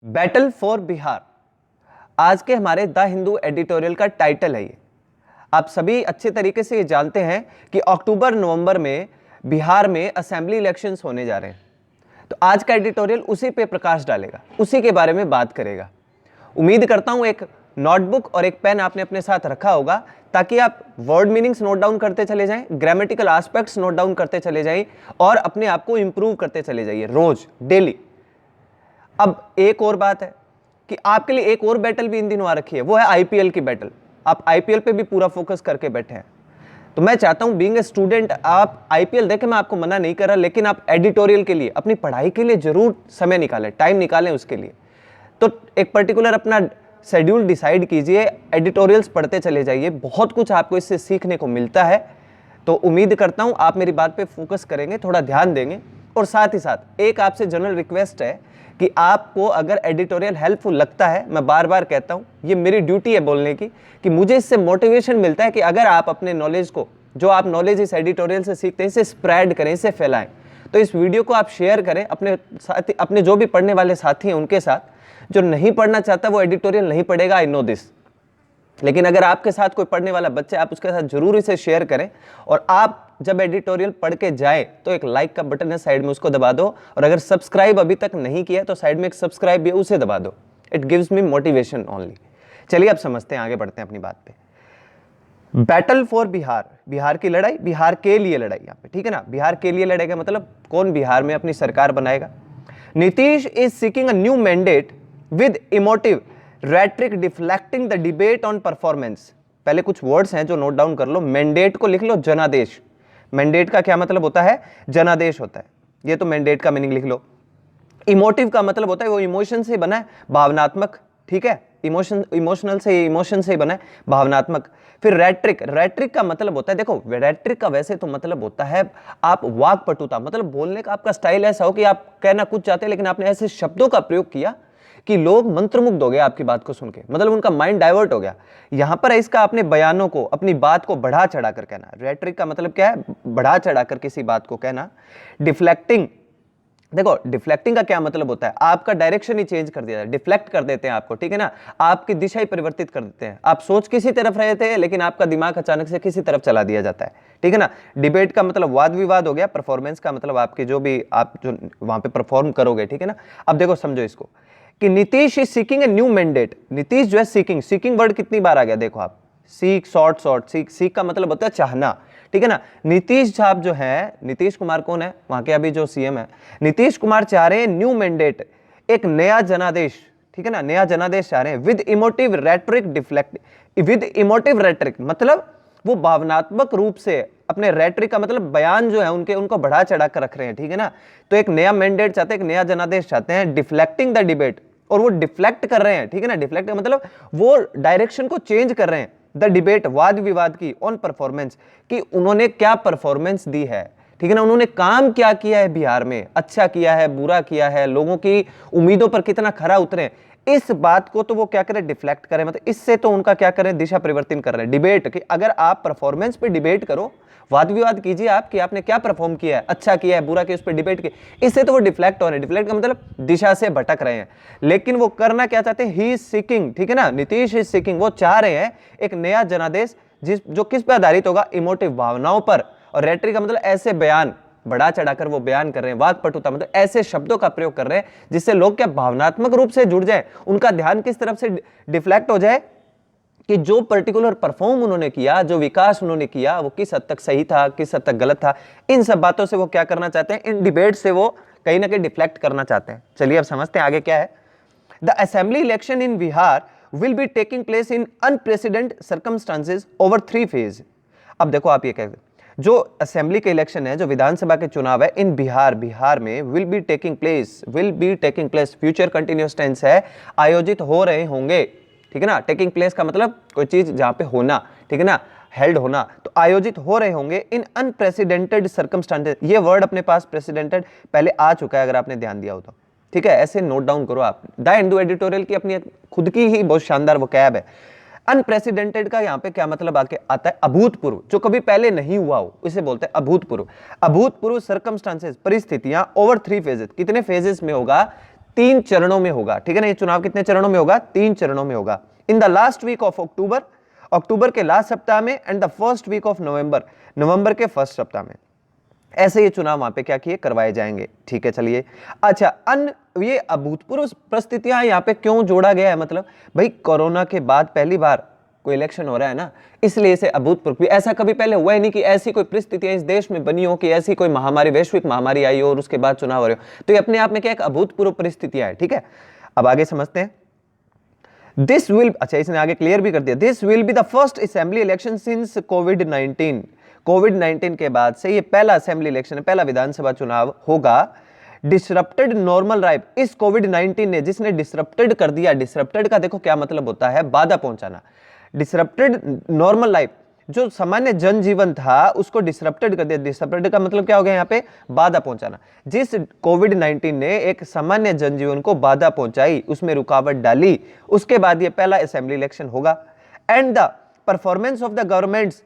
Battle for Bihar आज के हमारे द हिंदू एडिटोरियल का टाइटल है। ये आप सभी अच्छे तरीके से ये जानते हैं कि अक्टूबर नवंबर में बिहार में असेंबली इलेक्शंस होने जा रहे हैं। तो आज का एडिटोरियल उसी पे प्रकाश डालेगा, उसी के बारे में बात करेगा। उम्मीद करता हूं एक नोटबुक और एक पेन आपने अपने साथ रखा होगा ताकि आप वर्ड मीनिंग्स नोट डाउन करते चले जाएं, ग्रामेटिकल एस्पेक्ट्स नोट डाउन करते चले जाएं और अपने आप को इंप्रूव करते चले जाइए रोज डेली। अब एक और बात है कि आपके लिए एक और बैटल भी इन दिनों आ रखी है, वो है आईपीएल की बैटल। आप आईपीएल पे भी पूरा फोकस करके बैठे हैं। तो मैं चाहता हूं बीइंग ए स्टूडेंट आप आईपीएल देखें, मैं आपको मना नहीं कर रहा, लेकिन आप एडिटोरियल के लिए अपनी पढ़ाई के लिए जरूर समय निकालें, टाइम निकालें उसके लिए। तो एक पर्टिकुलर अपना शेड्यूल डिसाइड कीजिए, एडिटोरियल्स पढ़ते चले जाइए, बहुत कुछ आपको इससे सीखने को मिलता है। तो उम्मीद करता हूं आप मेरी बात पे फोकस करेंगे, थोड़ा ध्यान देंगे। और साथ ही साथ एक आपसे जनरल रिक्वेस्ट है कि आपको अगर एडिटोरियल हेल्पफुल लगता है, मैं बार बार कहता हूं, ये मेरी ड्यूटी है बोलने की, कि मुझे इससे मोटिवेशन मिलता है कि अगर आप अपने नॉलेज को, जो आप नॉलेज इस एडिटोरियल से सीखते हैं, इसे स्प्रेड करें, इसे फैलाएं। तो इस वीडियो को आप शेयर करें अपने साथी, अपने जो भी पढ़ने वाले साथी हैं उनके साथ। जो नहीं पढ़ना चाहता वो एडिटोरियल नहीं पढ़ेगा, आई नो दिस, लेकिन अगर आपके साथ कोई पढ़ने वाला बच्चा है, आप उसके साथ जरूर इसे शेयर करें। और आप जब एडिटोरियल पढ़ के जाए तो एक लाइक का बटन है साइड में, उसको दबा दो। और अगर सब्सक्राइब अभी तक नहीं किया तो साइड में एक सब्सक्राइब भी है, उसे दबा दो। It gives me motivation only. चलिए अब समझते हैं, आगे बढ़ते हैं अपनी बात पे। बैटल फॉर बिहार, बिहार की लड़ाई, बिहार के लिए लड़ाई यहाँ पे, ठीक है ना। बिहार के लिए लड़ेगा मतलब कौन बिहार में अपनी सरकार बनाएगा। Nitish is seeking a new mandate with emotive rhetoric deflecting the debate on performance। पहले कुछ वर्ड्स हैं जो नोट डाउन कर लो। मैंडेट को लिख लो जनादेश। मैंडेट का क्या मतलब होता है? जनादेश होता है। ये तो मैंडेट का मीनिंग लिख लो। इमोटिव का मतलब होता है वो इमोशन से बना है, भावनात्मक, ठीक है। इमोशनल से, इमोशन से बना है, भावनात्मक। फिर रेट्रिक, रेट्रिक का मतलब होता है, देखो रेट्रिक का वैसे तो मतलब होता है आप वाक्पटुता, मतलब बोलने का आपका स्टाइल ऐसा हो कि आप कहना कुछ चाहते हैं लेकिन आपने ऐसे शब्दों का प्रयोग किया कि लोग मंत्रमुग्ध हो गए आपकी बात को सुन के, मतलब उनका माइंड डाइवर्ट हो गया। यहां पर इसका अपने बयानों को, अपनी बात को बढ़ा चढ़ा कर कहना। रेटरिक का मतलब क्या है? बढ़ा चढ़ा कर किसी बात को कहना। डिफ्लेक्टिंग, देखो डिफ्लेक्टिंग का क्या मतलब होता है? आपका डायरेक्शन ही चेंज कर दिया जाए, डिफ्लेक्ट कर देते हैं आपको, ठीक है ना। आपकी दिशा ही परिवर्तित कर देते हैं। आप सोच किसी तरफ रहे थे लेकिन आपका दिमाग अचानक से किसी तरफ चला दिया जाता है, ठीक है ना। डिबेट का मतलब वाद विवाद हो गया। परफॉर्मेंस का मतलब आपकी जो भी आप जो वहां पे परफॉर्म करोगे, ठीक है ना। अब देखो समझो इसको कि Nitish is seeking a new mandate. Nitish जो है सीकिंग, सीकिंग वर्ड कितनी बार आ गया देखो आप, seek, short short, seek, seek का मतलब होता है चाहना, ठीक है ना। नीतीश साहब जो है, नीतीश कुमार कौन है वहां के अभी जो सीएम है, नीतीश कुमार चाह रहे हैं न्यू मैंडेट, एक नया जनादेश, ठीक है ना, नया जनादेश चाह रहे हैं। With emotive rhetoric deflect, with emotive rhetoric मतलब वो भावनात्मक रूप से अपने रेटरिक का मतलब बयान जो है उनके, उनको बढ़ा चढ़ा कर रख रहे हैं, ठीक है ना। तो एक नया मैंडेट चाहते हैं, एक नया जनादेश चाहते हैं। डिफ्लेक्टिंग द डिबेट, और वो डिफ्लेक्ट कर रहे हैं, ठीक है ना। डिफ्लेक्ट मतलब वो डायरेक्शन को चेंज कर रहे हैं, द डिबेट, वाद विवाद की, ऑन परफॉर्मेंस, कि उन्होंने क्या परफॉर्मेंस दी है, ठीक है ना। उन्होंने काम क्या किया है बिहार में, अच्छा किया है, बुरा किया है, लोगों की उम्मीदों पर कितना खरा उतरे, इस बात को तो वो क्या करें? डिफ्लेक्ट करें, मतलब इससे तो उनका क्या करें? दिशा परिवर्तन कर रहे हैं। डिबेट कि अगर आप परफॉर्मेंस पे डिबेट करो, वाद विवाद कीजिए आप कि आपने क्या परफॉर्म किया है, अच्छा किया है, बुरा किया, उस पर डिबेट की, इससे तो वो डिफ्लेक्ट हो रहे हैं। डिफ्लेक्ट का मतलब दिशा से भटक रहे हैं। लेकिन वो करना क्या चाहते हैं? ही इज सीकिंग, ठीक है ना, नीतीश इज सीकिंग, वो चाह रहे हैं एक नया जनादेश जो किस पे आधारित होगा? इमोटिव, भावनाओं पर। और रेटरिक का मतलब ऐसे बयान, बढ़ा चढ़ाकर वो बयान कर रहे हैं। वाक्पटुता मतलब ऐसे शब्दों का प्रयोग कर रहे हैं जिससे लोग क्या भावनात्मक रूप से जुड़ जाए, उनका ध्यान किस तरफ से डिफ्लेक्ट हो जाए कि जो पर्टिकुलर परफॉर्म उन्होंने किया, जो विकास उन्होंने किया, वो किस हद तक सही था, किस हद तक गलत था। इन सब बातों से वो क्या करना चाहते हैं? इन डिबेट से वो कहीं ना कहीं डिफ्लेक्ट करना चाहते हैं। चलिए अब समझते हैं आगे क्या है। The assembly election in Bihar will be taking place in unprecedented circumstances over 3 phase. अब देखो आप ये कहते हैं, जो असेंबली के इलेक्शन है, जो विधानसभा के चुनाव है इन बिहार, बिहार में will be taking place, future continuous tense है, आयोजित हो रहे होंगे, ठीक है ना। टेकिंग प्लेस का मतलब कोई चीज जहां पे होना, ठीक है ना, हेल्ड होना, तो आयोजित हो रहे होंगे इन अनप्रेसिडेंटेड सर्कमस्टांसेस। ये वर्ड अपने पास प्रेसिडेंटेड पहले आ चुका है अगर आपने ध्यान दिया हो तो, ठीक है। ऐसे नोट डाउन करो आप। द हिंदू एडिटोरियल की अपनी खुद की ही बहुत शानदार वो कैब है। अनप्रेसिडेंटेड का यहां पे क्या मतलब आके आता है? अभूतपूर्व, जो कभी पहले नहीं हुआ हो, इसे बोलते हैं अभूतपूर्व। अभूतपूर्व सर्कमस्टांसेस, परिस्थितियां, ओवर 3 फेजेस, कितने फेजेस में होगा? 3 चरणों में होगा, ठीक है ना। ये चुनाव कितने चरणों में होगा? 3 चरणों में होगा। In the last week of October, अक्टूबर के लास्ट सप्ताह में, and the first week of November, नवंबर के फर्स्ट सप्ताह में। ऐसे ये चुनाव वहां पे क्या किए, करवाए जाएंगे, ठीक है। चलिए, अच्छा, ये अभूतपूर्व परिस्थितियां यहाँ पे क्यों जोड़ा गया है? मतलब भाई कोरोना के बाद पहली बार कोई इलेक्शन हो रहा है ना, इसलिए इसे अभूतपूर्व। ऐसा कभी पहले हुआ ही नहीं कि ऐसी कोई परिस्थितियां इस देश में बनी हो कि ऐसी कोई महामारी, वैश्विक महामारी आई हो और उसके बाद चुनाव हो रहे हो। तो ये अपने आप में क्या एक अभूतपूर्व परिस्थितियां है, ठीक है। अब आगे समझते हैं। दिस विल, अच्छा इसने आगे क्लियर भी कर दिया, this will be the first assembly election since कोविड-19। कोविड-19 के बाद से ये पहला असेंबली इलेक्शन है, पहला विधानसभा चुनाव होगा। डिसरप्टेड नॉर्मल लाइफ, इस कोविड-19 ने जिसने डिसरप्टेड कर दिया। डिसरप्टेड का देखो क्या मतलब होता है, बाधा पहुंचाना। डिसरप्टेड नॉर्मल लाइफ, जो सामान्य जनजीवन था उसको डिसरप्टेड कर दिया। डिसरप्टेड का मतलब क्या हो गया यहाँ पे, बाधा पहुंचाना। जिस कोविड-19 ने एक सामान्य जनजीवन को बाधा पहुंचाई, उसमें रुकावट डाली, उसके बाद ये पहला असेंबली इलेक्शन होगा। And the performance of the governments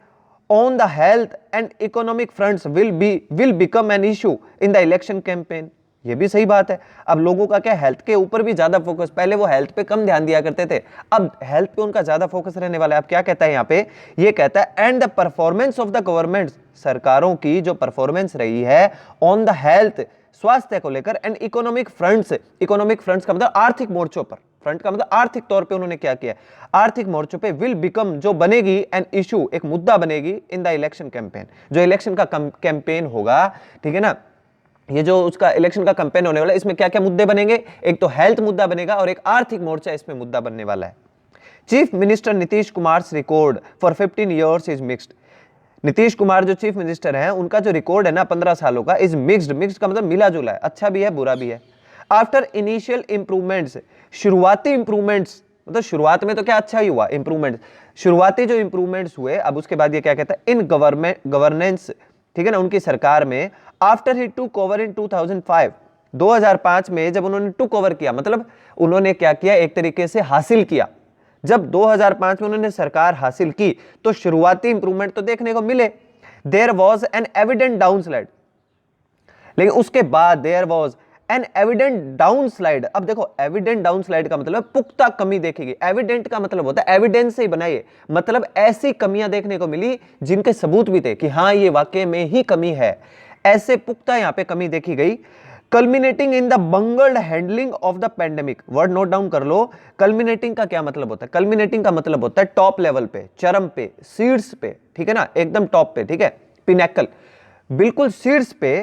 on the health and economic fronts will become an issue in the election campaign। ये भी सही बात है। अब लोगों का क्या, हेल्थ के ऊपर भी ज्यादा फोकस, पहले वो हेल्थ पे कम ध्यान दिया करते थे, अब हेल्थ पे उनका ज्यादा फोकस रहने वाला है। अब क्या कहता है यहाँ पे, ये कहता है and the performance of the government, सरकारों की जो परफॉर्मेंस रही है ऑन द हेल्थ, स्वास्थ्य को लेकर, and economic fronts, economic fronts का मतलब आर्थिक मोर्चों पर, फ्रंट का मतलब आर्थिक तौर पे उन्होंने क्या किया, आर्थिक मोर्चों पे, विल बिकम, जो बनेगी, एन इशू, एक मुद्दा बनेगी इन द इलेक्शन कैंपेन, जो इलेक्शन का कैंपेन होगा, ठीक है ना। ये जो उसका इलेक्शन का कैंपेन होने वाला है, इसमें क्या क्या मुद्दे बनेंगे, एक तो हेल्थ मुद्दा बनेगा और एक आर्थिक मोर्चा इसमें मुद्दा बनने वाला है। Chief minister Nitish Kumar record for 15 years is mixed. Nitish Kumar जो चीफ मिनिस्टर हैं, उनका जो रिकॉर्ड है ना 15 सालों का, इज मिक्स्ड। मिक्स्ड का मतलब मिला जुला है, अच्छा भी है बुरा भी है। आफ्टर इनिशियल इंप्रूवमेंट्स, शुरुआती इंप्रूवमेंट्स, मतलब शुरुआत में तो क्या अच्छा ही हुआ, इंप्रूवमेंट, शुरुआती जो इंप्रूवमेंट्स हुए। अब उसके बाद ये क्या कहता है, इन गवर्नेंस, ठीक है ना, उनकी सरकार में। After he took over in 2005, 2005 में जब उन्होंने टूक ओवर किया, मतलब उन्होंने क्या किया, एक तरीके से हासिल किया। जब 2005 में उन्होंने सरकार हासिल की तो शुरुआती इंप्रूवमेंट तो देखने को मिले। देयर वॉज एन एविडेंट डाउनस्लाइड, लेकिन उसके बाद देयर वॉज एन एविडेंट डाउनस्लाइड। अब देखो, एविडेंट डाउनस्लाइड का मतलब पुख्ता कमी देखी गई। एविडेंट का मतलब होता है एविडेंस से ही बनाइए, मतलब ऐसी कमियां देखने को मिली जिनके सबूत भी थे कि हाँ ये वाकई में ही कमी है, ऐसे पुख्ता यहां पे कमी देखी गई। Culminating in the bungled handling of the pandemic, word note down कर लो। कल्मिनेटिंग का क्या मतलब होता है, कल्मिनेटिंग का मतलब होता है टॉप लेवल पे, चरम पे, शीर्ष पे, ठीक है ना, एकदम टॉप पे, ठीक है, पिनैकल, बिल्कुल शीर्ष पे।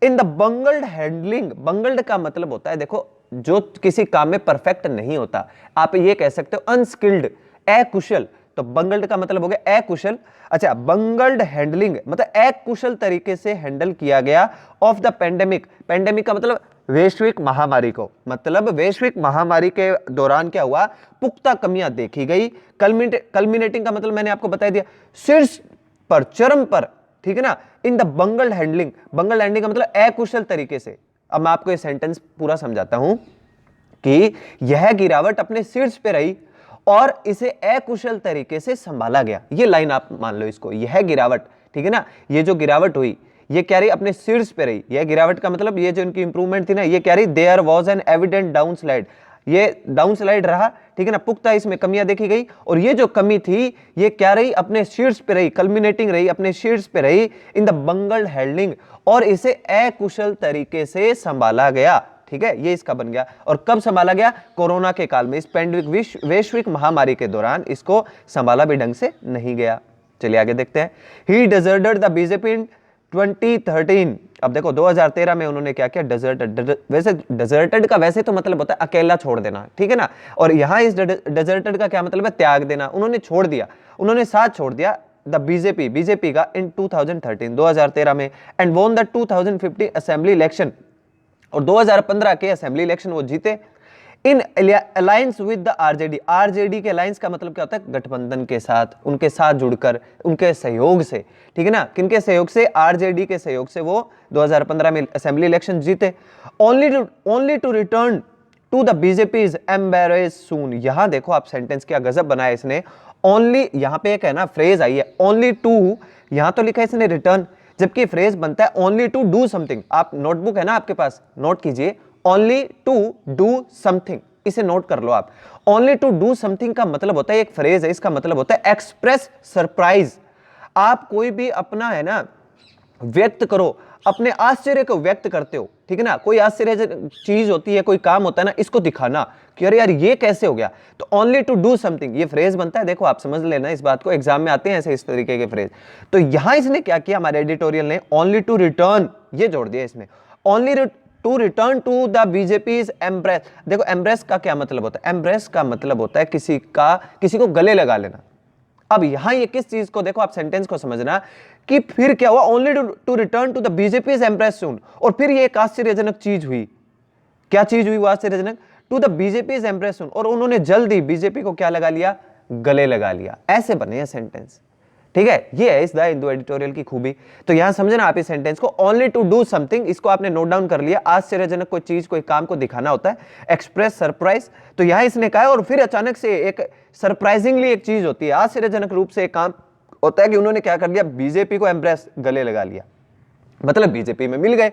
इन द बंगल्ड हैंडलिंग, बंगल्ड का मतलब होता है, देखो जो किसी काम में परफेक्ट नहीं होता, आप ये कह सकते हो अनस्किल्ड, अकुशल, तो बंगल्ड का मतलब हो गया अकुशल। अच्छा, बंगल्ड हैंडलिंग मतलब अकुशल तरीके से हैंडल किया गया ऑफ द पेंडेमिक। पेंडेमिक का मतलब वैश्विक महामारी को, मतलब वैश्विक महामारी के दौरान क्या हुआ, पुख्ता कमियां देखी गई। कल्मिनेटिंग का मतलब मैंने आपको बता दिया, शीर्ष पर, चरम पर, ठीक है ना। इन द बंगल्ड हैंडलिंग, बंगल्ड हैंडलिंग का मतलब अकुशल तरीके से। अब मैं आपको ये सेंटेंस पूरा समझाता हूं कि यह गिरावट अपने शीर्ष पे रही और इसे अकुशल तरीके से संभाला गया। ये लाइन आप मान लो इसको, यह गिरावट, ठीक है ना, ये जो गिरावट हुई ये क्या रही, अपने शीर्ष पे रही। यह गिरावट का मतलब ये जो इनकी इंप्रूवमेंट थी ना, ये क्या रही, देयर वाज एन एविडेंट डाउनस्लाइड, ये डाउनस्लाइड रहा, ठीक है ना, पुख्ता इसमें कमियां देखी गई। और ये जो कमी थी ये क्या रही, अपने शीर्ष पे रही, कल्मिनेटिंग रही, अपने शीर्ष पे रही इन द बंगल्ड हैंडलिंग, और इसे अकुशल तरीके से संभाला गया, ठीक है, ये इसका बन गया। और कब संभाला गया, कोरोना के काल में, इस पेंडेमिक वैश्विक महामारी के दौरान इसको संभाला भी ढंग से नहीं गया। चलिए आगे देखते हैं। ही डिजर्टेड द बीजेपी इन 2013। अब देखो 2013 में उन्होंने क्या किया, डेजर्टेड। वैसे डेजर्टेड का वैसे तो मतलब होता है अकेला छोड़ देना, ठीक है ना, और यहां इस डेजर्टेड का क्या मतलब है, त्याग देना। उन्होंने छोड़ दिया, उन्होंने साथ छोड़ दिया द बीजेपी का इन 2013, 2013 में, and won the 2015 assembly election, और 2015 के असेंबली इलेक्शन वो जीते इन alliance with the RJD. RJD के अलायंस का मतलब क्या होता है, गठबंधन के साथ, उनके साथ जुड़कर, उनके सहयोग से, ठीक है ना, किनके सहयोग से, आरजेडी के सहयोग से वो 2015 में असेंबली इलेक्शन जीते। Only to return to the BJP's embrace soon. यहां देखो आप, सेंटेंस क्या गजब बनाया इसने, ओनली, यहां पे एक है ना फ्रेज आई है ओनली टू, यहां तो लिखा है इसने रिटर्न, जबकि फ्रेज बनता है ओनली टू डू समथिंग। आप नोटबुक है ना आपके पास, नोट कीजिए, ओनली टू डू समथिंग, इसे नोट कर लो आप। ओनली टू डू समथिंग का मतलब होता है, एक फ्रेज है, इसका मतलब होता है एक्सप्रेस सरप्राइज। आप कोई भी अपना है ना व्यक्त करो, अपने आश्चर्य को व्यक्त करते हो, ठीक है ना। कोई आश्चर्य चीज होती है, कोई काम होता है ना, इसको दिखाना कि अरे यार ये कैसे हो गया, तो ओनली टू डू समथिंग ये फ्रेज बनता है। देखो आप समझ लेना इस बात को, एग्जाम में आते हैं ऐसे इस तरीके के फ्रेज। तो यहां इसने क्या किया, हमारे एडिटोरियल ने ओनली टू रिटर्न ये जोड़ दिया इसमें, only to return to the BJP's embrace. देखो एम्ब्रेस का क्या मतलब होता है, एम्ब्रेस का मतलब होता है किसी को गले लगा लेना। अब यहां ये किस चीज को, देखो आप सेंटेंस को समझना कि फिर क्या हुआ, only to return to the BJP's embrace soon, और फिर ये एक आश्चर्यजनक चीज हुई। क्या चीज हुई वो आश्चर्यजनक, to the BJP's embrace soon, और उन्होंने जल्दी बीजेपी को क्या लगा लिया, गले लगा लिया। ऐसे बने हैं सेंटेंस, ठीक है। ये है इस द हिंदू एडिटोरियल की खूबी। तो यहां समझना आप इस सेंटेंस को, ओनली टू डू समथिंग, इसको आपने नोट डाउन कर लिया, आश्चर्यजनक कोई चीज कोई काम को दिखाना होता है, एक्सप्रेस सरप्राइज। तो यहां इसने कहा, और फिर अचानक से एक सरप्राइजिंगली एक चीज होती है, आश्चर्यजनक रूप से एक काम होता है कि उन्होंने क्या कर लिया, बीजेपी को एम्ब्रेस गले लगा लिया, मतलब बीजेपी में मिल गए।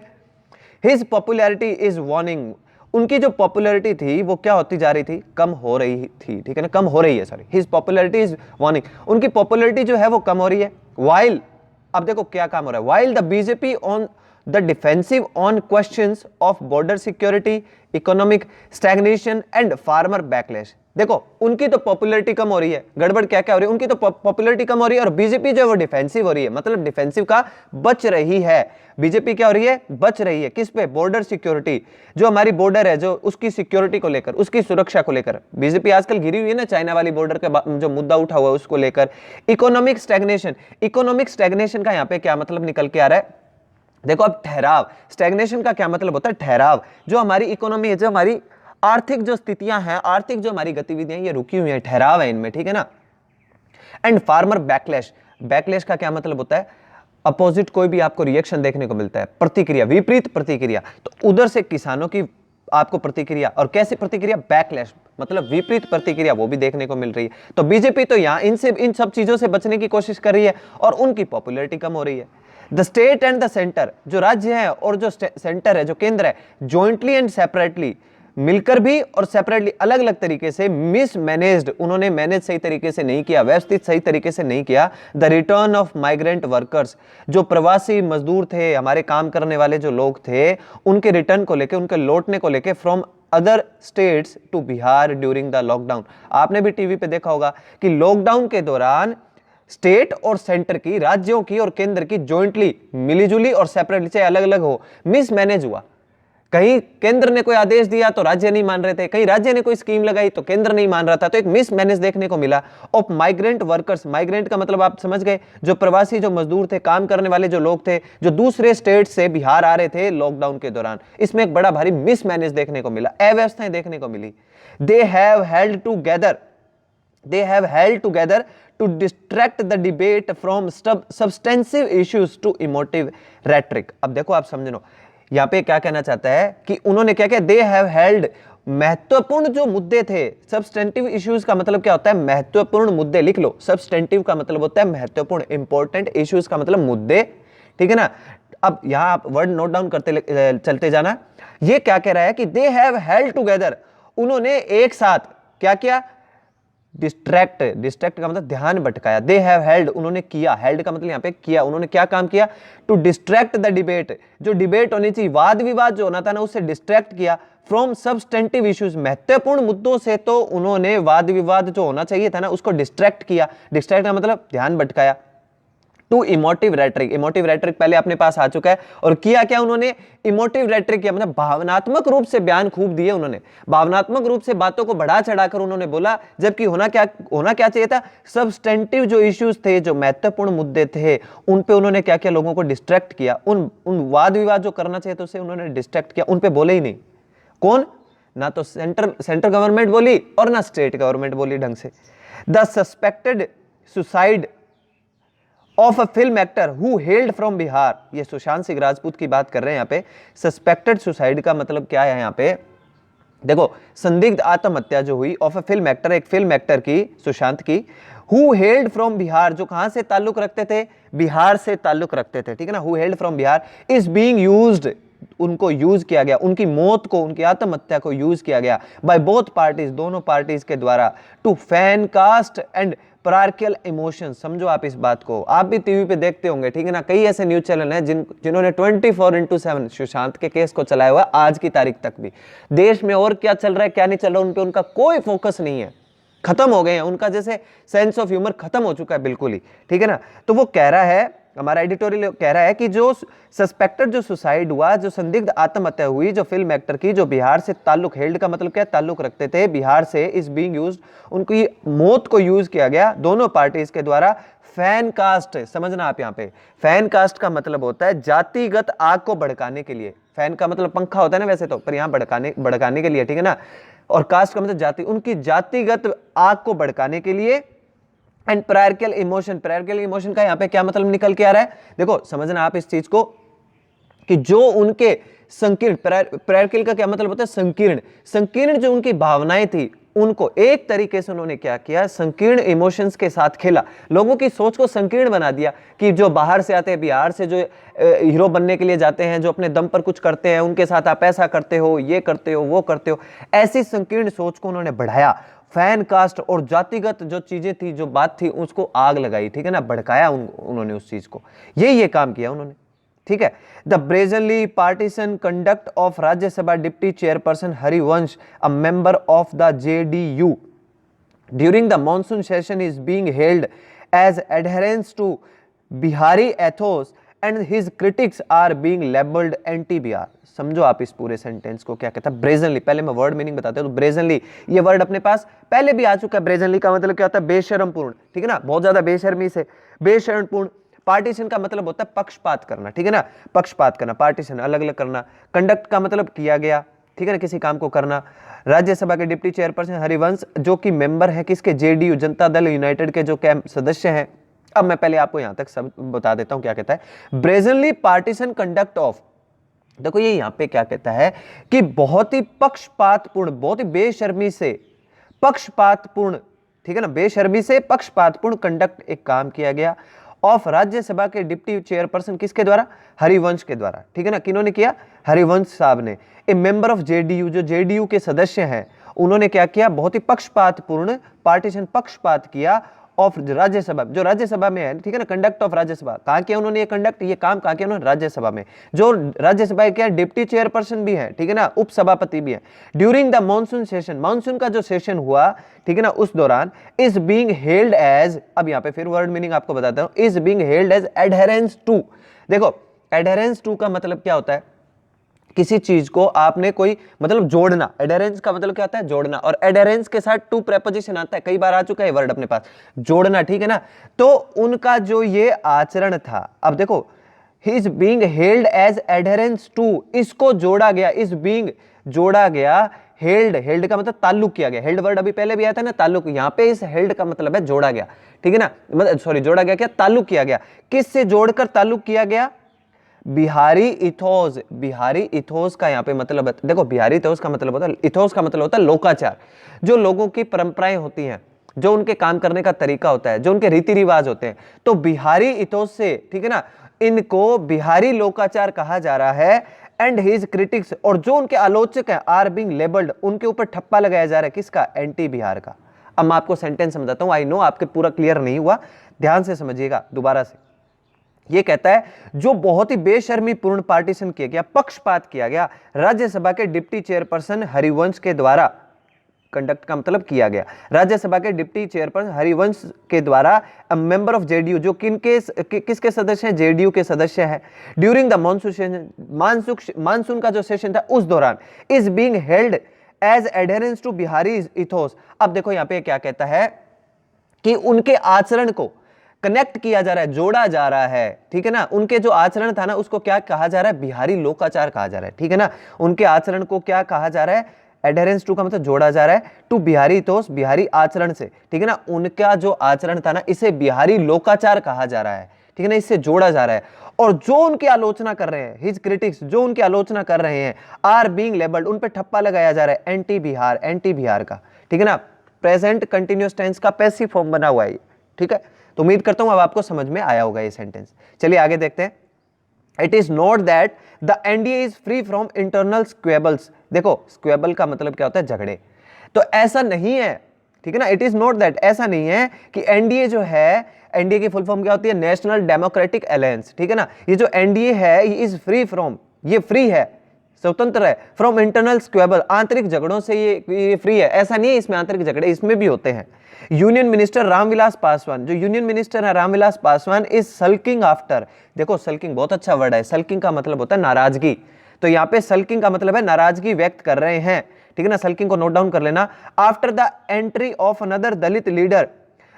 हिज पॉपुलैरिटी इज वार्निंग, उनकी जो पॉपुलैरिटी थी वो क्या होती जा रही थी, कम हो रही थी, ठीक है ना, कम हो रही है, sorry. His popularity is warning, उनकी पॉपुलैरिटी जो है वो कम हो रही है। वाइल, अब देखो क्या काम हो रहा है, while the BJP on the defensive on questions of border security, economic stagnation and farmer backlash. देखो उनकी तो पॉपुलैरिटी कम हो रही है, गड़बड़ क्या क्या हो रही है, उनकी तो पॉपुलैरिटी कम हो रही है, और बीजेपी जो है वो डिफेंसिव हो रही है, मतलब डिफेंसिव का बच रही है। बीजेपी क्या हो रही है, बच रही है, किस पे, बॉर्डर सिक्योरिटी, जो हमारी बॉर्डर है, जो उसकी सिक्योरिटी को लेकर, उसकी सुरक्षा को लेकर बीजेपी आजकल घिरी हुई है ना, चाइना वाली बॉर्डर का जो मुद्दा उठा हुआ है उसको लेकर। इकोनॉमिक स्टैग्नेशन, इकोनॉमिक स्टैग्नेशन का यहाँ पे क्या मतलब निकल के आ रहा है, देखो अब ठहराव, स्टैग्नेशन का क्या मतलब होता है, ठहराव। जो हमारी इकोनॉमी है, जो हमारी आर्थिक जो स्थितियां हैं, आर्थिक जो हमारी गतिविधियां, ये रुकी हुई हैं, ठहराव है इनमें, ठीक है ना। एंड फार्मर बैकलैश, बैकलैश का क्या मतलब होता है, अपोजिट कोई भी आपको रिएक्शन देखने को मिलता है, प्रतिक्रिया, विपरीत प्रतिक्रिया। तो उधर से किसानों की आपको प्रतिक्रिया, और कैसी प्रतिक्रिया, बैकलैश, मतलब विपरीत प्रतिक्रिया, वो भी देखने को मिल रही है। तो बीजेपी तो यहां इन सब चीजों से बचने की कोशिश कर रही है, और उनकी पॉपुलैरिटी कम हो रही है। The state and the centre, जो राज्य है और जो सेंटर है, जो केंद्र है, जॉइंटली एंड सेपरेटली, मिलकर भी और सेपरेटली, अलग अलग तरीके से मिसमैनेज्ड, उन्होंने मैनेज सही तरीके से नहीं किया, व्यवस्थित सही तरीके से नहीं किया। The return of migrant workers, जो प्रवासी मजदूर थे, हमारे काम करने वाले जो लोग थे, उनके रिटर्न को लेके, उनके लौटने को लेके, from other states to Bihar during the lockdown. आपने भी टीवी पे देखा होगा कि लॉकडाउन के दौरान स्टेट और सेंटर की, राज्यों की और केंद्र की जॉइंटली, मिलीजुली और सेपरेटली, चाहे अलग अलग हो, मिसमैनेज हुआ। कहीं केंद्र ने कोई आदेश दिया तो राज्य नहीं मान रहे थे, कहीं राज्य ने कोई स्कीम लगाई तो केंद्र नहीं मान रहा था, तो एक मिसमैनेज देखने को मिला। ऑफ माइग्रेंट वर्कर्स, माइग्रेंट का मतलब आप समझ गए, जो प्रवासी, जो मजदूर थे, काम करने वाले जो लोग थे, जो दूसरे स्टेट से बिहार आ रहे थे लॉकडाउन के दौरान, इसमें एक बड़ा भारी मिसमैनेज देखने को मिला, अव्यवस्थाएं देखने को मिली। They have held together to distract the debate from substantive issues to emotive rhetoric। अब देखो आप समझो यहां पे क्या कहना चाहता है कि उन्होंने क्या किया, दे हैव हेल्ड, महत्वपूर्ण जो मुद्दे थे, सब्सटेंटिव इश्यूज का मतलब क्या होता है, महत्वपूर्ण मुद्दे, लिख लो, सब्सटेंटिव का मतलब होता है महत्वपूर्ण, इंपॉर्टेंट, इश्यूज का मतलब मुद्दे, ठीक है ना। अब यहां आप वर्ड नोट डाउन करते चलते जाना। ये क्या कह रहा है कि दे हैव हेल्ड टुगेदर, उन्होंने एक साथ क्या किया, डिस्ट्रैक्ट का मतलब ध्यान भटकाया, दे हैव हेल्ड, उन्होंने किया, हेल्ड का मतलब यहां पे किया, उन्होंने क्या काम किया, टू डिस्ट्रैक्ट द डिबेट, जो डिबेट होनी चाहिए, वाद विवाद जो होना था ना, उससे डिस्ट्रैक्ट किया, फ्रॉम सब्सटेंटिव इश्यूज, महत्वपूर्ण मुद्दों से तो उन्होंने वाद विवाद जो होना चाहिए था ना, उसको डिस्ट्रैक्ट किया, डिस्ट्रैक्ट का मतलब ध्यान भटकाया। To emotive rhetoric, emotive rhetoric पहले अपने पास आ चुका है, और किया क्या उन्होंने, इमोटिव रेटरिक किया, मतलब भावनात्मक रूप से बयान खूब दिए उन्होंने, भावनात्मक रूप से बातों को बढ़ा चढ़ाकर उन्होंने बोला, जबकि होना क्या चाहिए था, सब्सटेंटिव जो इश्यूज थे, जो महत्वपूर्ण मुद्दे थे, उन पे उन्होंने क्या किया, लोगों को डिस्ट्रैक्ट किया, उन वाद विवाद जो करना चाहिए तो उसे उन्होंने डिस्ट्रैक्ट किया, उन पे बोले ही नहीं। कौन, ना तो सेंट्रल गवर्नमेंट बोली और ना स्टेट गवर्नमेंट बोली ढंग से। The suspected suicide of a film actor who held from Bihar, ये सुशांत सिंह राजपूत की बात कर रहे हैं यहाँ पे। सस्पेक्टेड सुसाइड का मतलब क्या है यहाँ पे, देखो संदिग्ध आत्महत्या जो हुई, ऑफ अ फिल्म एक्टर, एक फिल्म एक्टर की, सुशांत की, हु हेल्ड फ्रॉम बिहार, जो कहां से ताल्लुक रखते थे, बिहार से ताल्लुक रखते थे, ठीक है ना, who held from Bihar, is being used, उनको यूज किया गया, उनकी मौत को, उनकी आत्महत्या को यूज किया गया बाय बोथ पार्टीज, दोनों पार्टीज के द्वारा, to fan caste and patriarchal emotion. समझो आप इस बात को, आप भी टीवी पे देखते होंगे, ठीक है ना, कई ऐसे न्यूज चैनल हैं जिन्होंने 24/7 सुशांत के केस को चलाया हुआ आज की तारीख तक भी। देश में और क्या चल रहा है क्या नहीं चल रहा उन पे उनका कोई फोकस नहीं है, खत्म हो गए हैं, उनका जैसे सेंस ऑफ ह्यूमर खत्म हो चुका है बिल्कुल ही, ठीक है ना। तो वो कह रहा है, हमारा एडिटोरियल कह रहा है कि जो सस्पेक्टेड जो सुसाइड हुआ, जो संदिग्ध आत्महत्या हुई, जो फिल्म एक्टर की, जो बिहार से ताल्लुक, हेल्ड का मतलब क्या, ताल्लुक रखते थे बिहार से, इज बीइंग यूज्ड, उनकी मौत को यूज किया गया दोनों पार्टीज के द्वारा फैन कास्ट। समझना आप, यहाँ पे फैन कास्ट का मतलब होता है जातिगत आग को भड़काने के लिए। फैन का मतलब पंखा होता है ना वैसे तो, पर यहाँ भड़काने के लिए, ठीक है ना। और कास्ट का मतलब जाति, उनकी जातिगत आग को भड़काने के लिए। And patriarchal emotion, patriarchal emotion का यहाँ पे क्या मतलब निकल के आ रहा है, देखो समझना आप इस चीज को, कि जो उनके संकीर्ण, पैट्रियार्कल का क्या मतलब होता है, संकीर्ण, संकीर्ण जो उनकी भावनाएं थी, उनको एक तरीके से उन्होंने क्या किया, संकीर्ण इमोशंस के साथ खेला, लोगों की सोच को संकीर्ण बना दिया। कि जो बाहर से आते हैं, बिहार से जो हीरो बनने के लिए जाते हैं, जो अपने दम पर कुछ करते हैं, उनके साथ आप ऐसा करते हो, ये करते हो, वो करते हो, ऐसी संकीर्ण सोच को उन्होंने बढ़ाया। फैन कास्ट और जातिगत जो चीजें थी, जो बात थी, उसको आग लगाई, ठीक है ना, भड़काया उन्होंने उस चीज को, ये काम किया उन्होंने, ठीक है। The brazenly partisan conduct of Rajya Sabha deputy chairperson Harivansh, a member of the JDU during the monsoon session is being held as adherence to Bihari ethos and his critics are being labelled anti Bihar. समझो आप इस पूरे सेंटेंस को, क्या कहता है brazenly, पहले मैं वर्ड मीनिंग बताता हूं। तो ब्रेजनली ये वर्ड अपने पास पहले भी आ चुका है, ब्रेजनली का मतलब क्या होता है, बेशर्मपूर्ण, ठीक है ना, बहुत ज्यादा बेशर्मी से, बेशर्मपूर्ण। पार्टीशन का मतलब होता है पक्षपात करना, ठीक है ना, पक्षपात करना, पार्टीशन अलग अलग करना। कंडक्ट का मतलब किया गया, ठीक है ना, किसी काम को करना। राज्यसभा के डिप्टी चेयरपर्सन हरिवंश, जो कि मेंबर है किसके, JDU, जनता दल यूनाइटेड के जो कैंप सदस्य हैं। अब मैं पहले आपको यहां तक सब बता देता हूं क्या कहता है। ब्रेजनली पार्टीशन कंडक्ट ऑफ, देखो ये यहां पे क्या कहता है कि बहुत ही पक्षपातपूर्ण, बहुत ही बेशर्मी से पक्षपातपूर्ण, ठीक है ना, बेशर्मी से पक्षपातपूर्ण कंडक्ट, एक काम किया गया ऑफ राज्यसभा के डिप्टी चेयरपर्सन, किसके द्वारा, हरिवंश के द्वारा, ठीक है ना, किन्होंने किया, हरिवंश साहब ने। ए मेंबर ऑफ JDU, जो JDU के सदस्य हैं, उन्होंने क्या किया, बहुत ही पक्षपातपूर्ण, पार्टीशन, पक्षपात किया ऑफ राज्यसभा, जो राज्यसभा में है, ठीक है ना, कंडक्ट ऑफ राज्यसभा, कहां किया उन्होंने ये कंडक्ट, ये काम कहां किया उन्होंने, राज्यसभा में, जो राज्यसभा क्या डिप्टी चेयरपर्सन भी है, ठीक है ना, उपसभापति भी है। During the monsoon session, monsoon का जो सेशन हुआ, ठीक है ना, उस दौरान, इज बीइंग हेल्ड एज, अब यहां पे फिर वर्ड मीनिंग आपको बताता हूं, is being held as adherence to. देखो एडहेरेंस टू का मतलब क्या होता है, किसी चीज को आपने कोई मतलब जोड़ना, एडहेरेंस का मतलब क्या होता है, जोड़ना, और एडहेरेंस के साथ टू प्रेपोजिशन आता है, कई बार आ चुका है वर्ड अपने पास, जोड़ना, ठीक है ना। तो उनका जो ये आचरण था, अब देखो he is being held as adherence to, इसको जोड़ा गया, इज बीइंग जोड़ा गया, हेल्ड, हेल्ड का मतलब ताल्लुक किया गया, हेल्ड वर्ड अभी पहले भी आया था ना, ताल्लुक, यहां पे इस हेल्ड का मतलब है जोड़ा गया, ठीक है ना, मतलब सॉरी, जोड़ा गया क्या, ताल्लुक किया गया, किससे जोड़कर ताल्लुक किया गया, बिहारी इथोस। बिहारी इथोस का यहाँ पे मतलब है, देखो बिहारी इथोस का मतलब होता है, इथोस का मतलब होता है लोकाचार, जो लोगों की परंपराएं होती हैं, जो उनके काम करने का तरीका होता है, जो उनके रीति रिवाज होते हैं, तो बिहारी इथोस से, ठीक है ना, इनको बिहारी लोकाचार कहा जा रहा है। एंड हिज क्रिटिक्स, और जो उनके आलोचक हैं, आर बीइंग लेबल्ड, उनके ऊपर ठप्पा लगाया जा रहा है, किसका, एंटी बिहार का। अब मैं आपको सेंटेंस समझाता हूं, आई नो आपके पूरा क्लियर नहीं हुआ, ध्यान से समझिएगा दोबारा से। ये कहता है जो बहुत ही बेशर्मी पूर्ण पार्टीशन किया गया, पक्षपात किया गया, राज्यसभा के डिप्टी चेयरपर्सन हरिवंश के द्वारा, कंडक्ट का मतलब किया गया, राज्यसभा के डिप्टी चेयरपर्सन हरिवंश के द्वारा, मेंबर ऑफ JDU, जो किसके सदस्य हैं, JDU के सदस्य हैं। ड्यूरिंग द मानसून का जो सेशन था उस दौरान, is being held as adherence to Bihari ethos. अब देखो यहां पे क्या कहता है कि उनके आचरण को कनेक्ट किया जा रहा है, जोड़ा जा रहा है, ठीक है ना, उनके जो आचरण था ना, उसको क्या कहा जा रहा है, बिहारी लोकाचार कहा जा रहा है, ठीक है ना, उनके आचरण को क्या कहा जा रहा है, एडहेरेंस टू का मतलब जोड़ा जा रहा है, टू बिहारी इथोस, बिहारी आचरण से, ठीक है ना, उनका जो आचरण था ना, इसे बिहारी लोकाचार कहा जा रहा है, ठीक है ना, इससे जोड़ा जा रहा है। और जो उनकी आलोचना कर रहे हैं, हिज क्रिटिक्स, जो उनकी आलोचना कर रहे हैं, आर बीइंग लेबल्ड, उन पे ठप्पा लगाया जा रहा है, एंटी बिहार, एंटी बिहार का, ठीक है ना, प्रेजेंट कंटिन्यूअस टेंस का पैसिव फॉर्म बना हुआ है, ठीक है। तो उम्मीद करता हूं अब आपको समझ में आया होगा ये सेंटेंस। चलिए आगे देखते हैं। It is note that the NDA is free from internal squabbles. देखो स्क्वेबल का मतलब क्या होता है, झगड़े। तो ऐसा नहीं है, ठीक है ना, इट इज नोट दैट, ऐसा नहीं है कि एनडीए जो है, एनडीए की फुल फॉर्म क्या होती है, नेशनल डेमोक्रेटिक अलायंस, ठीक है ना, ये जो एनडीए है ये इज फ्री फ्रॉम, ये फ्री है, स्वतंत्र है, फ्रॉम इंटरनल स्क्वेबल, आंतरिक झगड़ों से ये फ्री है। ऐसा नहीं है इसमें आंतरिक झगड़े, इसमें भी होते हैं। यूनियन मिनिस्टर रामविलास पासवान, जो यूनियन मिनिस्टर है Ramvilas Paswan, is sulking after. देखो सल्किंग बहुत अच्छा वर्ड है, सल्किंग का मतलब होता है नाराजगी, तो यहाँ पे सल्किंग का मतलब है नाराजगी व्यक्त कर रहे हैं, ठीक है ना, सल्किंग को नोट डाउन कर लेना। After the entry of another Dalit leader,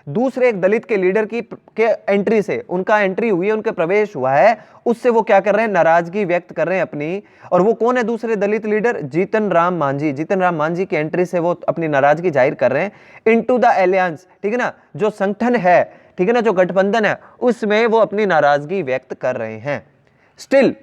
दूसरे एक दलित के लीडर की के एंट्री से, उनका एंट्री हुई है, उनके प्रवेश हुआ है, उससे वो क्या कर रहे हैं, नाराजगी व्यक्त कर रहे हैं अपनी। और वो कौन है दूसरे दलित लीडर, जीतन राम मांझी, जीतन राम मांझी की एंट्री से वो अपनी नाराजगी जाहिर कर रहे हैं इनटू द अलायंस, ठीक है ना, जो संगठन है, ठीक है ना, जो गठबंधन है, उसमें वो अपनी नाराजगी व्यक्त कर रहे हैं। स्टिल,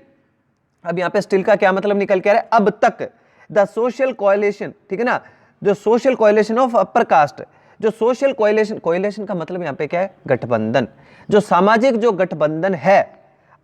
अब यहां पे स्टिल का क्या मतलब निकल के आ रहा है, अब तक द सोशल कोएलिशन, ठीक है ना, जो social coalition of upper caste, जो सोशल कोएलिशन, कोएलिशन का मतलब यहां पे क्या है, गठबंधन, जो सामाजिक जो गठबंधन है,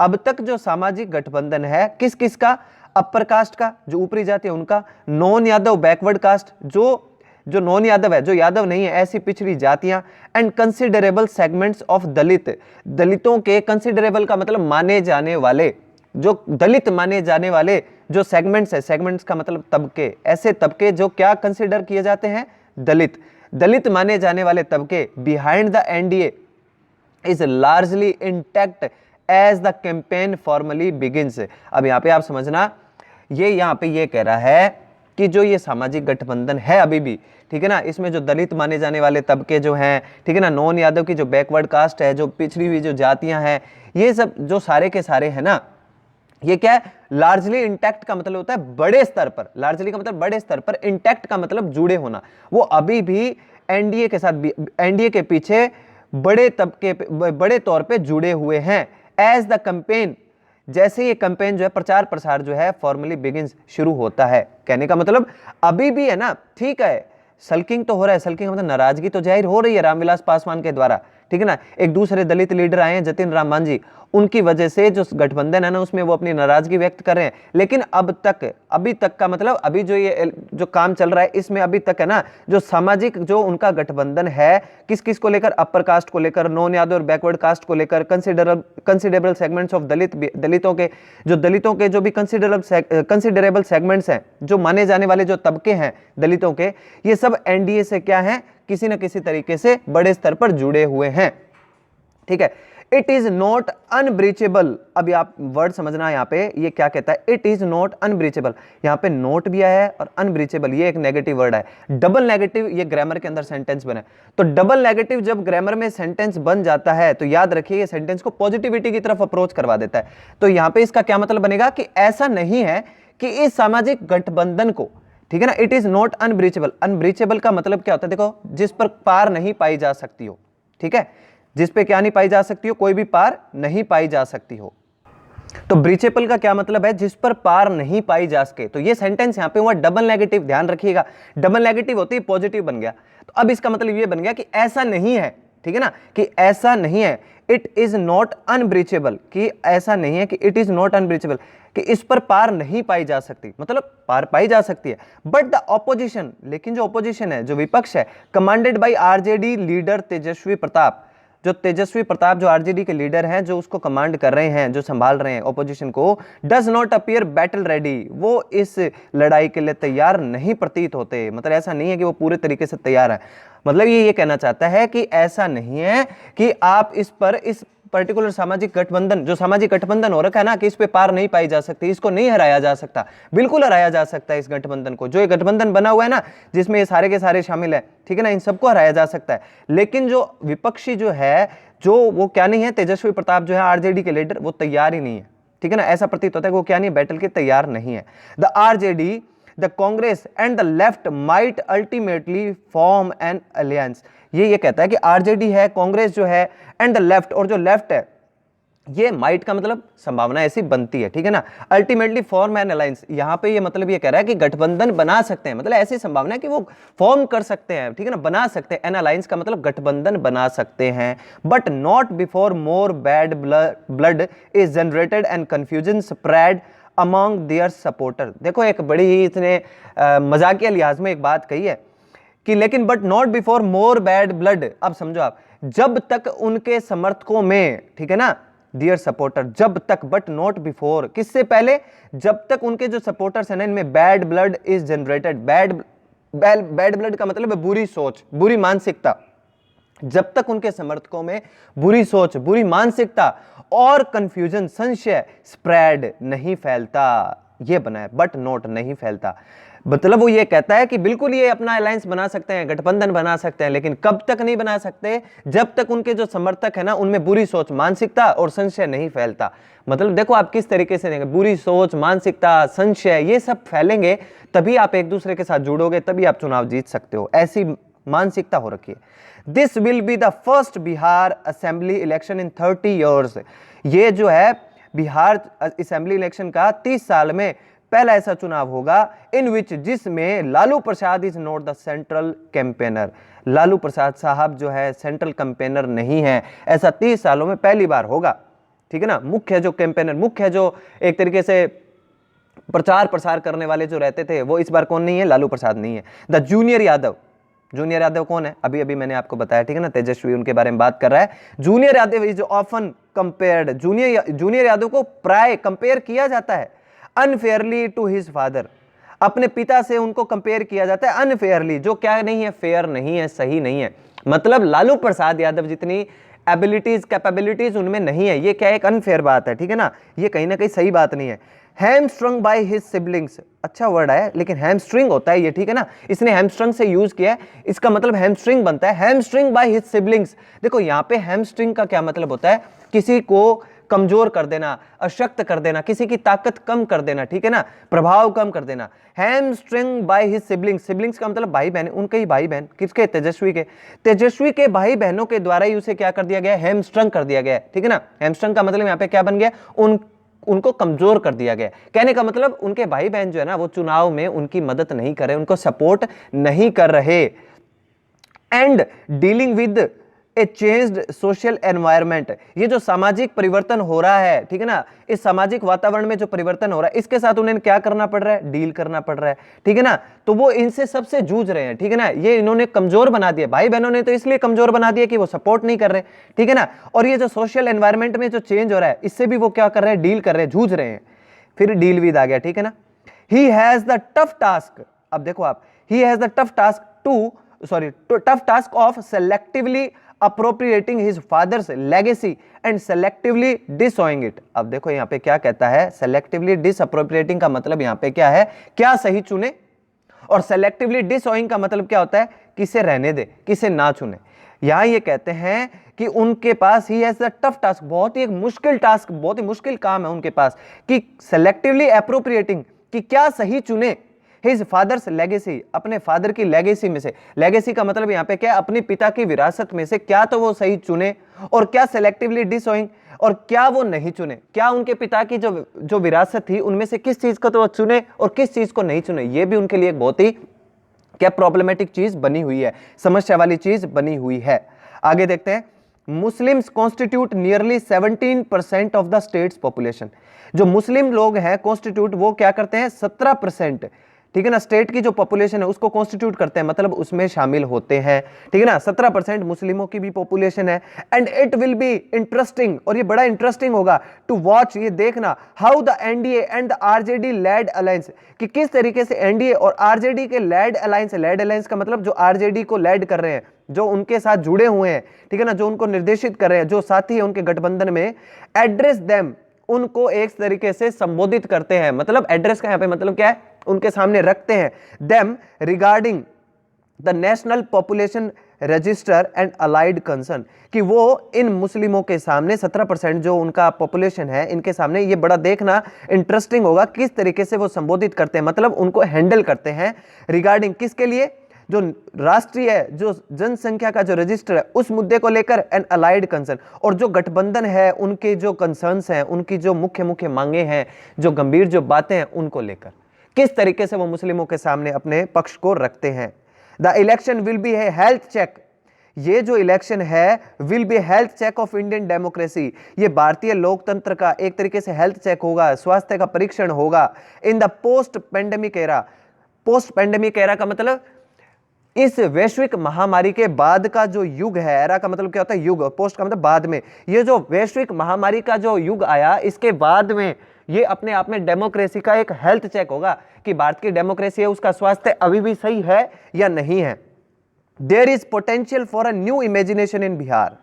अब तक जो सामाजिक गठबंधन है, किस किस का, अपर कास्ट का, जो ऊपरी जाति है उनका, नॉन यादव बैकवर्ड कास्ट, जो नॉन यादव है, जो यादव नहीं है, ऐसी पिछड़ी जातियां, एंड कंसिडरेबल सेगमेंट्स ऑफ दलित, दलितों के, कंसिडरेबल का मतलब माने जाने वाले, जो दलित माने जाने वाले जो सेगमेंट्स है, सेगमेंट्स का मतलब तबके, ऐसे तबके जो क्या कंसिडर किए जाते हैं, दलित, दलित माने जाने वाले तबके, behind the NDA is largely intact as the campaign formally begins. अब यहां पे आप समझना, ये यहां पे ये कह रहा है कि जो ये सामाजिक गठबंधन है अभी भी, ठीक है ना, इसमें जो दलित माने जाने वाले तबके जो हैं, ठीक है ना, नॉन यादव की जो बैकवर्ड कास्ट है, जो पिछड़ी हुई जो जातियां हैं, ये सब जो सारे के सारे हैं ना, ये क्या है, लार्जली इंटैक्ट का मतलब होता है बड़े स्तर पर, लार्जली का मतलब बड़े स्तर पर, इंटैक्ट का मतलब जुड़े होना, वो अभी भी एनडीए के साथ, एनडीए के पीछे बड़े तबके, बड़े तौर पे जुड़े हुए हैं। एज द कैंपेन, जैसे ये कैंपेन जो है, प्रचार प्रसार जो है, फॉर्मली बिगिंस, शुरू होता है, कहने का मतलब अभी भी है ना, ठीक है, सल्किंग तो हो रहा है, सल्किंग मतलब नाराजगी तो जाहिर हो रही है रामविलास पासवान के द्वारा, ठीक है ना, एक दूसरे दलित लीडर आए हैं, जतिन राम मांझी, उनकी वजह से जो गठबंधन है ना, उसमें वो अपनी नाराजगी व्यक्त कर रहे हैं। लेकिन अब तक, अभी तक का मतलब अभी जो ये जो काम चल रहा है, इसमें अभी तक है ना, जो सामाजिक जो उनका गठबंधन है, किस किस को लेकर, अपर कास्ट को लेकर, नॉन यादव और बैकवर्ड कास्ट को लेकर, कंसिडरेबल सेगमेंट्स ऑफ दलितों के, जो दलितों के जो भी कंसिडरेबल सेगमेंट्स हैं, जो माने जाने वाले जो तबके हैं दलितों के, ये सब एनडीए से क्या है, किसी न किसी तरीके से बड़े स्तर पर जुड़े हुए हैं, ठीक है। इट इज नॉट अनब्रीचेबल, अभी आप वर्ड समझना, यहां पे ये क्या कहता है, इट इज नॉट अनब्रीचेबल, यहां पे नोट भी आया है और अनब्रीचेबल ये एक नेगेटिव वर्ड है, डबल नेगेटिव ये ग्रामर के अंदर सेंटेंस बने, तो डबल नेगेटिव जब ग्रामर में सेंटेंस बन जाता है तो याद रखिए ये सेंटेंस को पॉजिटिविटी की तरफ अप्रोच करवा देता है। तो यहां पे इसका क्या मतलब बनेगा कि ऐसा नहीं है कि इस सामाजिक गठबंधन को, ठीक है ना, इट इज नॉट अनब्रीचेबल, अनब्रीचेबल का मतलब क्या होता है, देखो जिस पर पार नहीं पाई जा सकती हो, ठीक है, जिस पे क्या नहीं पाई जा सकती हो, कोई भी पार नहीं पाई जा सकती हो। तो ब्रीचेबल का क्या मतलब है, जिस पर पार नहीं पाई जा सके। तो ये सेंटेंस यहां पे हुआ डबल नेगेटिव, ध्यान रखिएगा, डबल नेगेटिव होती है पॉजिटिव बन गया, तो अब इसका मतलब ये बन गया कि ऐसा नहीं है, ठीक है ना, कि ऐसा नहीं है, इट इज नॉट अनब्रीचेबल, कि ऐसा नहीं है कि इट इज नॉट अनब्रीचेबल, कि इस पर पार नहीं पाई जा सकती, मतलब पार पाई जा सकती है। बट द ऑपोजिशन, लेकिन जो ऑपोजिशन है, जो विपक्ष है, कमांडेड बाय आरजेडी लीडर तेजस्वी प्रताप, जो तेजस्वी प्रताप जो आरजेडी के लीडर हैं, जो उसको कमांड कर रहे हैं, जो संभाल रहे हैं ऑपोजिशन को, does not appear battle ready, वो इस लड़ाई के लिए तैयार नहीं प्रतीत होते, मतलब ऐसा नहीं है कि वो पूरे तरीके से तैयार है, मतलब ये कहना चाहता है कि ऐसा नहीं है कि आप इस पर, इस पर्टिकुलर सामाजिक गठबंधन, जो सामाजिक गठबंधन हो रखा है ना, कि इस पे पार नहीं पाई जा सकती, इसको नहीं हराया जा सकता, बिल्कुल हराया जा सकता है इस गठबंधन को, जो ये गठबंधन बना हुआ है ना, जिसमें ये सारे के सारे शामिल है, ठीक है ना, इन सबको हराया जा सकता है। लेकिन जो विपक्षी जो है, जो वो क्या नहीं है, तेजस्वी प्रताप जो है आरजेडी के लीडर, वो तैयार ही नहीं है, ठीक है ना, ऐसा प्रतीत होता है कि वो क्या नहीं है, बैटल के तैयार नहीं है। The RJD, the Congress and the left might ultimately form an alliance, ये कहता है कि आरजेडी है, कांग्रेस जो है, एंड द लेफ्ट, और जो लेफ्ट है, ये माइट का मतलब संभावना ऐसी बनती है, ठीक है ना। अल्टीमेटली फॉर्म एन अलायंस, यहां पे ये मतलब ये कह रहा है कि गठबंधन बना सकते हैं, मतलब ऐसी संभावना है कि वो फॉर्म कर सकते हैं, ठीक है ना, बना सकते हैं। एन अलायंस का मतलब गठबंधन बना सकते हैं, but not before more bad blood is generated and confusion spread among their supporter. देखो एक बड़ी ही इसने मजाकिया लिहाज में एक बात कही है कि लेकिन but not before more bad blood. अब समझो आप, जब तक उनके समर्थकों में, ठीक है ना, डियर सपोर्टर, जब तक, बट नॉट बिफोर, किससे पहले, जब तक उनके जो सपोर्टर्स हैं ना इनमें bad blood is generated. Bad blood का मतलब है बुरी सोच, बुरी मानसिकता। जब तक उनके समर्थकों में बुरी सोच, बुरी मानसिकता और कंफ्यूजन, संशय स्प्रेड नहीं फैलता, ये बना है, बट नॉट नहीं फैलता। मतलब वो ये कहता है कि बिल्कुल ये अपना अलायंस बना सकते हैं, गठबंधन बना सकते हैं, लेकिन कब तक नहीं बना सकते, जब तक उनके जो समर्थक है ना उनमें बुरी सोच, मानसिकता और संशय नहीं फैलता। मतलब देखो आप किस तरीके से देंगे, बुरी सोच, मानसिकता, संशय, ये सब फैलेंगे तभी आप एक दूसरे के साथ जुड़ोगे, तभी आप चुनाव जीत सकते हो, ऐसी मानसिकता हो रखी है। This will be the first Bihar assembly election in 30 years. ये जो है बिहार असेंबली इलेक्शन का 30 साल में पहला ऐसा चुनाव होगा इन विच, जिसमें Lalu Prasad is not the central campaigner. Lalu Prasad साहब जो है सेंट्रल कैंपेनर नहीं है, ऐसा 30 सालों में पहली बार होगा, ठीक है ना। मुख्य जो कैंपेनर, मुख्य जो एक तरीके से प्रचार प्रसार करने वाले जो रहते थे वो इस बार कौन नहीं है, लालू प्रसाद नहीं है। The junior Yadav, junior Yadav कौन है, अभी अभी मैंने आपको बताया, ठीक है ना, तेजस्वी उनके बारे में बात कर रहा है। Junior Yadav is often compared, junior Yadav को प्राय कंपेयर किया जाता है अनफेयरली टू हिज फादर, अपने पिता से उनको कंपेयर किया जाता है अनफेयरली, जो क्या नहीं है, फेयर नहीं है, सही नहीं है। मतलब लालू प्रसाद यादव जितनी एबिलिटीज, कैपेबिलिटीज उनमें नहीं है, ये क्या एक अनफेयर बात है, ठीक है ना, ये कहीं ना कहीं सही बात नहीं है। हैमस्ट्रंग बाय हिज सिबलिंग्स, अच्छा वर्ड है लेकिन हैमस्ट्रिंग होता है ये, ठीक है ना, इसने हैमस्ट्रंग से यूज किया है, इसका मतलब हैमस्ट्रिंग बनता है, हैमस्ट्रिंग बाय हिज सिबलिंग्स। देखो यहाँ पे हैमस्ट्रिंग का क्या मतलब होता है, किसी को कमजोर कर देना, अशक्त कर देना, किसी की ताकत कम कर देना, ठीक है ना, प्रभाव कम कर देना। Hamstring by his siblings, siblings का मतलब भाई बहन, उनके ही भाई बहन, किसके, तेजस्वी के, तेजस्वी के भाई बहनों के द्वारा ही उसे क्या कर दिया गया, हैमस्ट्रंग कर दिया गया, ठीक है ना। हैमस्ट्रंग का मतलब यहाँ पे क्या बन गया, उनको कमजोर कर दिया गया। कहने का मतलब उनके भाई बहन जो है ना वो चुनाव में उनकी मदद नहीं कर रहे, उनको सपोर्ट नहीं कर रहे। And dealing with A changed social environment, ये जो सामाजिक परिवर्तन हो रहा है, ठीक है ना, इस सामाजिक वातावरण में जो परिवर्तन हो रहा है इसके साथ उन्हें क्या करना पड़ रहा है, डील करना पड़ रहा है, ठीक है ना। तो वो इनसे सबसे जूझ रहे हैं, ठीक है ना, ये इन्होंने कमजोर बना दिया, भाई बहनों ने तो इसलिए कमजोर बना दिया कि वो सपोर्ट नहीं कर रहे, ठीक है ना। और ये जो सोशल एनवायरनमेंट में जो चेंज हो रहा है इससे भी वो क्या कर रहे हैं, डील कर रहे हैं, जूझ रहे हैं। फिर डील विद आ गया, ठीक है ना। ही हैज द टफ टास्क, अब देखो आप, ही has the tough task of selectively appropriating his father's legacy and selectively disowning it। अब देखो यहाँ पे क्या कहता है, selectively disappropriating का मतलब यहाँ पे क्या है, क्या सही चुने, और selectively disowning का मतलब क्या होता है, किसे रहने दे, किसे ना चुने। यहाँ ये कहते हैं कि उनके पास ही हैज द टफ टास्क, बहुत ही एक मुश्किल टास्क, बहुत ही मुश्किल काम है उनके पास कि selectively appropriating, कि क्या सही चुने, हिज फादर्स लेगेसी, अपने फादर की लेगेसी में से, लेगेसी का मतलब यहाँ पे क्या है, अपने पिता की विरासत में से क्या तो वो सही चुने, और क्या सेलेक्टिवली डिसोइंग, और क्या वो नहीं चुने, क्या उनके पिता की जो विरासत थी उनमें से किस चीज को तो वो चुने और किस चीज को नहीं चुने। ये भी उनके लिए एक बहुत ही क्या प्रॉब्लमेटिक चीज बनी हुई है, समस्या वाली चीज बनी हुई है। आगे देखते हैं, Muslims constitute nearly 17% of the states population, जो मुस्लिम लोग हैं कॉन्स्टिट्यूट वो क्या करते हैं, 17%, ठीक है ना, स्टेट की जो पॉपुलेशन है उसको कॉन्स्टिट्यूट करते हैं, मतलब उसमें शामिल होते हैं, ठीक है ना। 17% मुस्लिमों की भी पॉपुलेशन है। And it will be interesting, और ये बड़ा इंटरेस्टिंग होगा, टू वॉच, ये देखना, how the NDA and the RJD led alliance, कि किस तरीके से एनडीए और आरजेडी के लेड अलायंस का मतलब जो आरजेडी को लेड कर रहे हैं, जो उनके साथ जुड़े हुए हैं, ठीक है ना, जो उनको निर्देशित कर रहे हैं, जो साथी है उनके गठबंधन में, एड्रेस देम, उनको एक तरीके से संबोधित करते हैं। मतलब एड्रेस का यहाँ पे मतलब क्या है, उनके सामने रखते हैं, them regarding the national population register and allied concern, कि वो इन मुस्लिमों के सामने 17% जो उनका पॉपुलेशन है इनके सामने, ये बड़ा देखना इंटरेस्टिंग होगा किस तरीके से वो संबोधित करते हैं, मतलब उनको हैंडल करते हैं। रिगार्डिंग किसके लिए, जो राष्ट्रीय है, जो जनसंख्या का जो रजिस्टर है उस मुद्दे को लेकर एंड अलाइड कंसर्न, और जो गठबंधन है उनके जो कंसर्न्स हैं, उनकी जो मुख्य मुख्य मांगे हैं, जो गंभीर जो बातें हैं उनको लेकर किस तरीके से वो मुस्लिमों के सामने अपने पक्ष को रखते हैं। The election will be a health check, ये जो इलेक्शन है will be health check of Indian democracy, ये भारतीय लोकतंत्र का एक तरीके से हेल्थ चेक होगा, स्वास्थ्य का परीक्षण होगा in the post pandemic era. Post pandemic era का मतलब इस वैश्विक महामारी के बाद का जो युग है, एरा का मतलब क्या होता है युग, पोस्ट का मतलब बाद में, ये जो वैश्विक महामारी का जो युग आया इसके बाद में ये अपने आप में डेमोक्रेसी का एक हेल्थ चेक होगा कि भारत की डेमोक्रेसी है उसका स्वास्थ्य अभी भी सही है या नहीं है। There is potential for a new imagination in Bihar,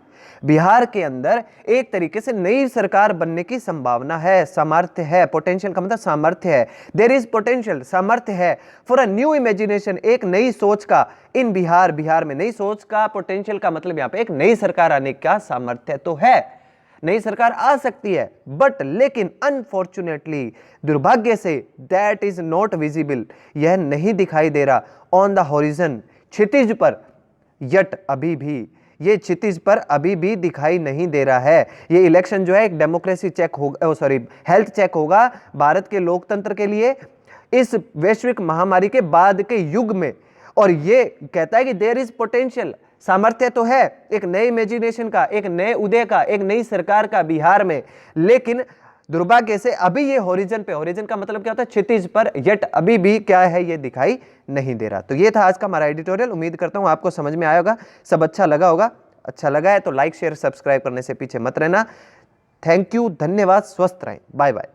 Bihar के अंदर एक तरीके से नई सरकार बनने की संभावना है, सामर्थ्य है, पोटेंशियल का मतलब सामर्थ्य है, देयर इज पोटेंशियल सामर्थ्य है फॉर अ न्यू इमेजिनेशन, एक नई सोच का इन बिहार, बिहार में नई सोच का, पोटेंशियल का मतलब यहां पे एक नई सरकार आने का सामर्थ्य तो है, नई सरकार आ सकती है, बट लेकिन अनफॉर्चुनेटली दुर्भाग्य say that is not visible, यह नहीं दिखाई दे रहा ऑन द हॉरिजन, क्षितिज पर, यट अभी भी ये क्षितिज पर अभी भी दिखाई नहीं दे रहा है। ये इलेक्शन जो है एक डेमोक्रेसी चेक होगा, सॉरी हेल्थ चेक होगा भारत के लोकतंत्र के लिए इस वैश्विक महामारी के बाद के युग में, और ये कहता है कि देयर इज पोटेंशियल, सामर्थ्य तो है एक नए इमेजिनेशन का, एक नए उदय का, एक नई सरकार का बिहार में, लेकिन दुर्भाग्य से अभी ये हॉरिजन पे, हॉरिजन का मतलब क्या होता है क्षितिज पर, यट अभी भी क्या है ये दिखाई नहीं दे रहा। तो ये था आज का हमारा एडिटोरियल, उम्मीद करता हूं आपको समझ में आया होगा, सब अच्छा लगा होगा, अच्छा लगा है तो लाइक शेयर सब्सक्राइब करने से पीछे मत रहना। थैंक यू, धन्यवाद, स्वस्थ रहें, बाय बाय।